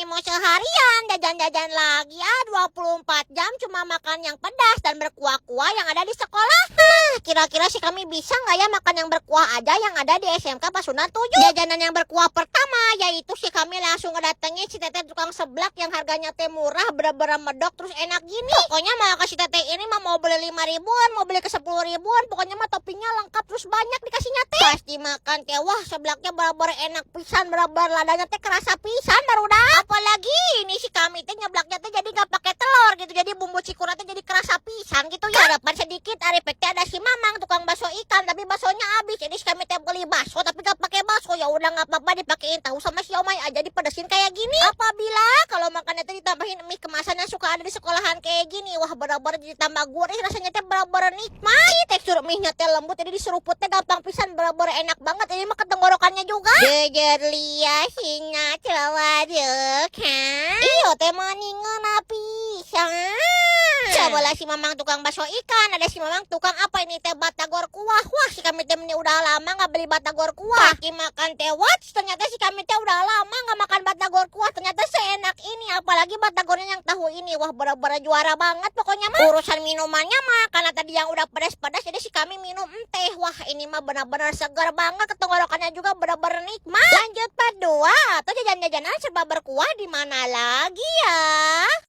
mau seharian jajan-jajan lagi 24 jam cuma makan yang pedas dan berkuah-kuah yang ada di sekolah. Kira-kira sih kami bisa nggak ya makan yang berkuah aja yang ada di SMK Pasundan 7? Jajanan yang berkuah pertama yaitu sih kami langsung ngedatengin si teteh tukang seblak yang harganya teh murah, bener-bener medok terus enak gini. Pokoknya mah kasih teteh ini mah mau beli 5 ribuan, mau beli ke 10 ribuan, pokoknya mah toppingnya lengkap terus banyak dikasihnya teh. Pas dimakan teh wah seblaknya bener-bener enak pisan, bener-bener ladanya teh kerasa pisan barudak. Apalagi ini si kami teh nyeblaknya teh jadi gak pakai telur gitu, jadi bumbu cikurnya teh jadi kerasa pisan gitu ya. Harapan sedikit arepek teh ada si Mamang tukang bakso ikan tapi baksonya habis, jadi si kami teh beli bakso tapi gak pakai bakso. Ya udah nggak apa-apa dipakein tahu sama siomay aja dipedesin kayak gini. Apabila kalau makannya teh ditambahin mie kemasan yang suka ada di sekolahan kayak gini, wah bener-bener jadi tambah gurih, rasanya teh bener-bener nikmat. Tekstur mie-nya teh lembut jadi diseruputnya gampang pisan, bener-bener enak banget. Ini mah ketenggorokannya juga jejer lias singa celadek iyo teh maningan pisan. Sebelah si Mamang tukang bakso ikan, ada si Mamang tukang apa ini teh batagor kuah. Wah si kami teh udah lama nggak beli batagor kuah. Kaki makan teh ternyata si kami teh udah lama nggak makan batagor kuah, ternyata seenak ini. Apalagi batagornya yang tahu ini, wah bener-bener juara banget pokoknya mah. Urusan minumannya mah karena tadi yang udah pedas-pedas jadi si kami minum teh. Wah ini mah bener-bener segar banget, ketenggorokannya juga bener-bener nikmat. Lanjut part 2 atau jajan-jajanan serba berkuah di mana lagi ya?